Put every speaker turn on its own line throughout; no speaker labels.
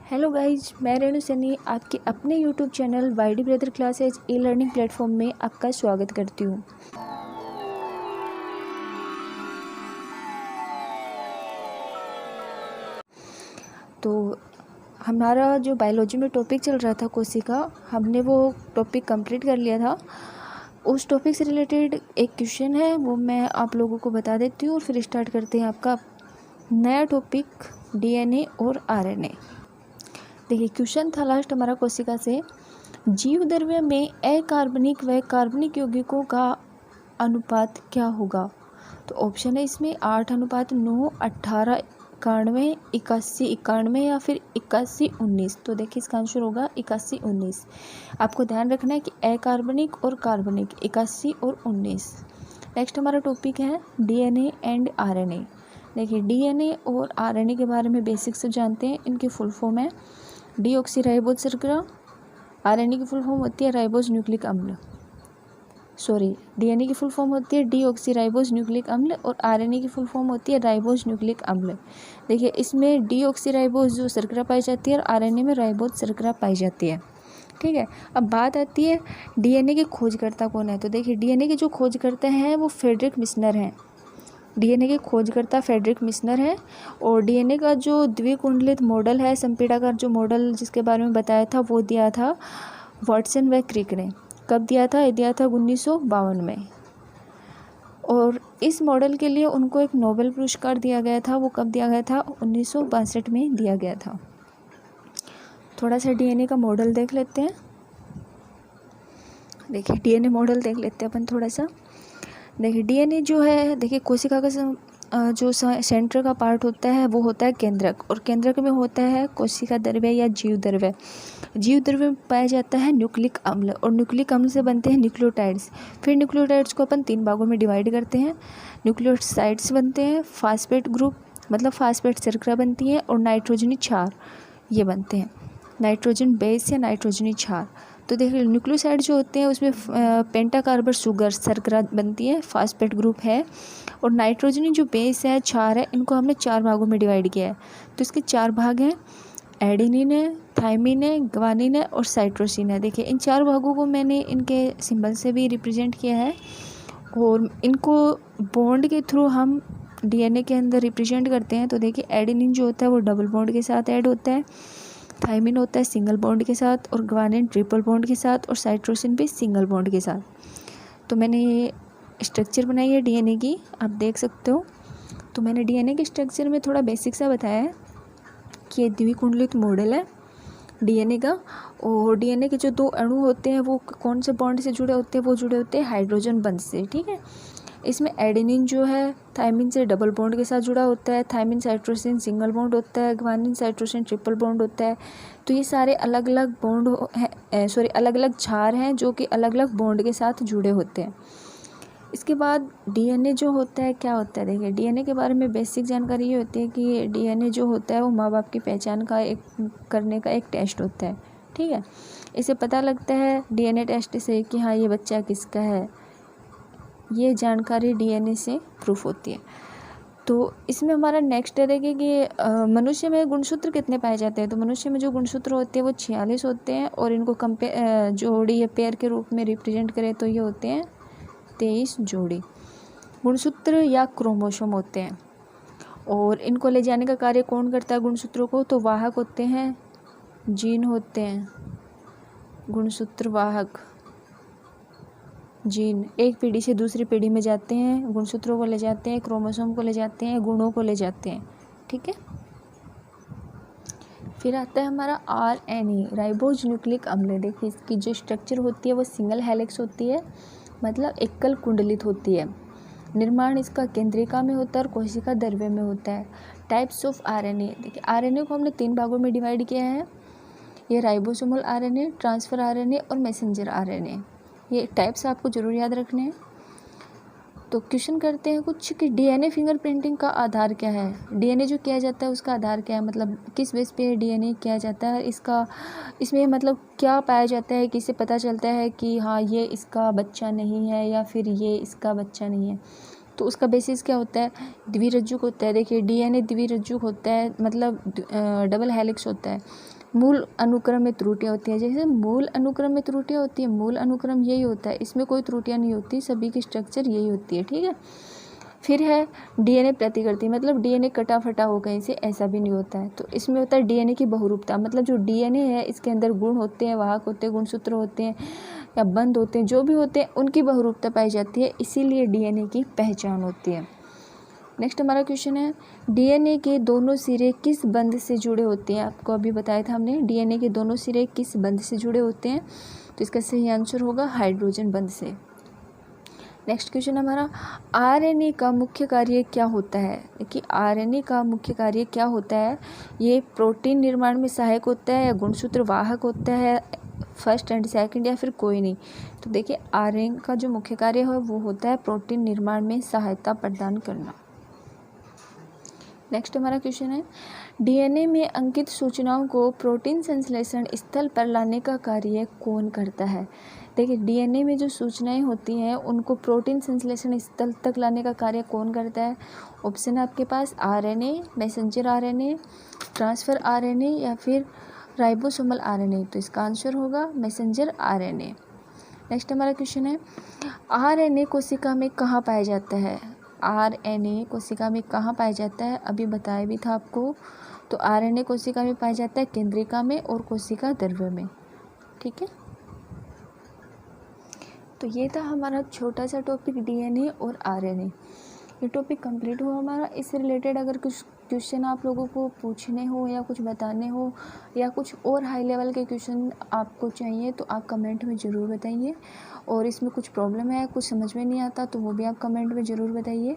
Hello guys, मैं रेणु सैनी आपके अपने YouTube channel YD brother classes e learning platform में आपका स्वागत करती हूँ। तो हमारा जो बायोलॉजी में टॉपिक चल रहा था कोशिका, हमने वो टॉपिक कंप्लीट कर लिया था। उस टॉपिक से रिलेटेड एक क्वेश्चन है, वो मैं आप लोगों को बता देती हूँ और फिर स्टार्ट करते हैं आपका नया टॉपिक डीएनए और आरएनए। देखिए, क्वेश्चन था लास्ट हमारा कोशिका से, जीव द्रव्य में अकार्बनिक व कार्बनिक यौगिकों का अनुपात क्या होगा। तो ऑप्शन है इसमें 8:9, 18, 91, 81, 91 या फिर 81, 19। तो देखिए इसका आंसर होगा 81, 19। आपको ध्यान रखना है कि अकार्बनिक और कार्बनिक 81 और 19। नेक्स्ट हमारा टॉपिक है डीएनए एंड आरएनए। देखिए, डीएनए और आरएनए के बारे में बेसिक से जानते हैं। इनकी फुल फॉर्म है डीऑक्सीराइबोज शर्करा। आरएनए की फुल फॉर्म होती है राइबोज न्यूक्लिक अम्ल। डीएनए की फुल फॉर्म होती है डीऑक्सीराइबोज न्यूक्लिक अम्ल और आरएनए की फुल फॉर्म होती है राइबोज न्यूक्लिक अम्ल। देखिए, इसमें डीऑक्सीराइबोज जो शर्करा पाई जाती है और आरएनए में राइबोज शर्करा पाई जाती है। ठीक है, अब बात आती है डीएनए के खोजकर्ता कौन है। तो देखिए, डीएनए के जो खोजकर्ता हैं वो फ्रेडरिक मिशनर हैं। डीएनए के खोजकर्ता फ्रेडरिक मिशनर है। और डीएनए का जो द्विकुंडलित मॉडल है, संपीड़ाकार जो मॉडल जिसके बारे में बताया था, वो दिया था वाटसन व क्रिक ने। कब दिया था? ये दिया था 1952 में। और इस मॉडल के लिए उनको एक नोबेल पुरस्कार दिया गया था। वो कब दिया गया था? 1962 में दिया गया था। थोड़ा सा डीएनए का मॉडल देख लेते हैं। देखिए, डीएनए मॉडल देख लेते हैं अपन थोड़ा सा। देखिए, डीएनए जो है, देखिए कोशिका का जो सेंटर का पार्ट होता है वो होता है केंद्रक, और केंद्रक में होता है कोशिका द्रव्य या जीव द्रव्य। जीव द्रव्य में पाया जाता है न्यूक्लिक अम्ल, और न्यूक्लिक अम्ल से बनते हैं न्यूक्लियोटाइड्स। फिर न्यूक्लियोटाइड्स को अपन 3 भागों में डिवाइड करते हैं। न्यूक्लियोसाइड्स बनते हैं, फास्फेट ग्रुप मतलब फास्फेट शर्करा बनती है, और नाइट्रोजनी क्षार ये बनते हैं, नाइट्रोजन बेस या नाइट्रोजनी क्षार। तो देखिए, न्यूक्लियोसाइड जो होते हैं उसमें पेंटाकार्बन शुगर शर्करा बनती है, फास्फेट ग्रुप है। और नाइट्रोजनी जो बेस है, क्षार है, इनको हमने 4 भागों में डिवाइड किया है। तो इसके 4 भाग हैं, एडेनिन है, थाइमिन है, ग्वानिन है और साइटोसिन है। देखिए, इन 4 भागों को मैंने इनके सिंबल से भी रिप्रेजेंट किया है, और इनको बॉन्ड के थ्रू हम डीएनए के अंदर रिप्रेजेंट करते हैं। तो देखिए, एडेनिन जो होता है वो डबल बॉन्ड के साथ ऐड होता है, थाइमिन होता है सिंगल बॉन्ड के साथ, और ग्वानिन ट्रिपल बॉन्ड के साथ, और साइटोसिन भी सिंगल बॉन्ड के साथ। तो मैंने ये स्ट्रक्चर बनाई है डीएनए की, आप देख सकते हो। तो मैंने डीएनए के स्ट्रक्चर में थोड़ा बेसिक सा बताया है कि ये द्विकुंडलित मॉडल है डीएनए का। और डीएनए के जो 2 अणु होते हैं वो कौन से बॉन्ड से जुड़े होते हैं? वो जुड़े होते हैं हाइड्रोजन बंध से। ठीक है, इसमें एडेनिन जो है थाइमिन से डबल बॉन्ड के साथ जुड़ा होता है, थाइमिन साइटोसिन सिंगल बॉन्ड होता है, ग्वानिन साइटोसिन ट्रिपल बॉन्ड होता है। तो ये सारे अलग अलग बॉन्ड अलग अलग क्षार हैं जो कि अलग अलग बॉन्ड के साथ जुड़े होते हैं। इसके बाद डीएनए जो होता है क्या होता है? देखिए, डीएनए के बारे में बेसिक जानकारी ये होती है कि डीएनए जो होता है वो माँ बाप की पहचान का करने का एक टेस्ट होता है। ठीक है, इसे पता लगता है डीएनए टेस्ट से कि हाँ, ये बच्चा किसका है। ये जानकारी डीएनए से प्रूफ होती है। तो इसमें हमारा नेक्स्ट है, देखिए कि मनुष्य में गुणसूत्र कितने पाए जाते हैं। तो मनुष्य में जो गुणसूत्र होते हैं वो 46 होते हैं, और इनको जोड़ी या पेयर के रूप में रिप्रेजेंट करें तो ये होते हैं 23 जोड़ी गुणसूत्र या क्रोमोसोम होते हैं। और इनको ले जाने का कार्य कौन करता है गुणसूत्रों को? तो वाहक होते हैं, जीन होते हैं, गुणसूत्र वाहक जीन एक पीढ़ी से दूसरी पीढ़ी में जाते हैं, गुणसूत्रों को ले जाते हैं, क्रोमोसोम को ले जाते हैं, गुणों को ले जाते हैं। ठीक है, फिर आता है हमारा आरएनए, राइबोज न्यूक्लिक अम्ल। देखिए, इसकी जो स्ट्रक्चर होती है वो सिंगल हेलिक्स होती है, मतलब एकल कुंडलित होती है। निर्माण इसका केंद्रिका में होता है और कोशिका द्रव्य में होता है। टाइप्स ऑफ आरएनए, देखिए आरएनए को हमने 3 भागों में डिवाइड किया है। ये राइबोसोमल आरएनए, ट्रांसफर आरएनए और मैसेंजर आरएनए। ये टाइप्स आपको जरूर याद रखने हैं। तो क्वेश्चन करते हैं कुछ कि डीएनए फिंगरप्रिंटिंग का आधार क्या है। डीएनए जो किया जाता है उसका आधार क्या है, मतलब किस बेस पे डीएनए किया जाता है, इसमें मतलब क्या पाया जाता है, किससे पता चलता है कि हाँ ये इसका बच्चा नहीं है या फिर ये इसका बच्चा नहीं है। तो उसका बेसिस क्या होता है? द्विरज्जुक होता है। देखिए, डीएनए द्विरज्जुक होता है, मतलब डबल हेलिक्स होता है। मूल अनुक्रम में त्रुटियाँ होती हैं। जैसे मूल अनुक्रम में त्रुटियाँ होती हैं, मूल अनुक्रम यही होता है, इसमें कोई त्रुटियाँ नहीं होती, सभी की स्ट्रक्चर यही होती है, ठीक है। फिर है डीएनए प्रतिकृति, मतलब डीएनए कटा फटा हो कहीं से, ऐसा भी नहीं होता है। तो इसमें होता है डीएनए की बहुरूपता, मतलब जो डीएनए है इसके अंदर गुण होते हैं, वाहक होते हैं, गुणसूत्र होते हैं या बंध होते हैं, जो भी होते हैं उनकी बहुरूपता पाई जाती है, इसीलिए डीएनए की पहचान होती है। नेक्स्ट हमारा क्वेश्चन है, डीएनए के दोनों सिरे किस बंध से जुड़े होते हैं। आपको अभी बताया था हमने, डीएनए के दोनों सिरे किस बंध से जुड़े होते हैं, तो इसका सही आंसर होगा हाइड्रोजन बंध से। नेक्स्ट क्वेश्चन हमारा, आरएनए का मुख्य कार्य क्या होता है। देखिए आरएनए का मुख्य कार्य क्या होता है, ये प्रोटीन निर्माण में सहायक होता है या गुणसूत्र वाहक होता है, फर्स्ट एंड सेकंड या फिर कोई नहीं। तो देखिए आरएनए का जो मुख्य कार्य है वो होता है प्रोटीन निर्माण में सहायता प्रदान करना। नेक्स्ट हमारा क्वेश्चन है, डीएनए में अंकित सूचनाओं को प्रोटीन संश्लेषण स्थल पर लाने का कार्य कौन करता है। देखिए डीएनए में जो सूचनाएं होती हैं उनको प्रोटीन संश्लेषण स्थल तक लाने का कार्य कौन करता है। ऑप्शन है आपके पास RNA, messenger RNA, transfer RNA या फिर राइबोसोमल आरएनए। तो इसका आंसर होगा मैसेंजर आरएनए। नेक्स्ट हमारा क्वेश्चन है, आरएनए कोशिका में कहाँ पाया जाता है। आरएनए कोशिका में कहाँ पाया जाता है, अभी बताया भी था आपको। तो आरएनए कोशिका में पाया जाता है केंद्रिका में और कोशिका द्रव्य में, ठीक है। तो ये था हमारा छोटा सा टॉपिक डीएनए और आरएनए। ये टॉपिक कंप्लीट हुआ हमारा। इससे रिलेटेड अगर कुछ क्वेश्चन आप लोगों को पूछने हो या कुछ बताने हो या कुछ और हाई लेवल के क्वेश्चन आपको चाहिए तो आप कमेंट में ज़रूर बताइए। और इसमें कुछ प्रॉब्लम है, कुछ समझ में नहीं आता तो वो भी आप कमेंट में ज़रूर बताइए।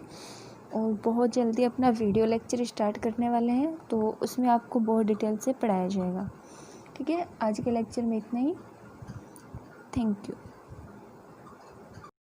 और बहुत जल्दी अपना वीडियो लेक्चर स्टार्ट करने वाले हैं, तो उसमें आपको बहुत डिटेल से पढ़ाया जाएगा, ठीक है। आज के लेक्चर में इतना ही। Thank you.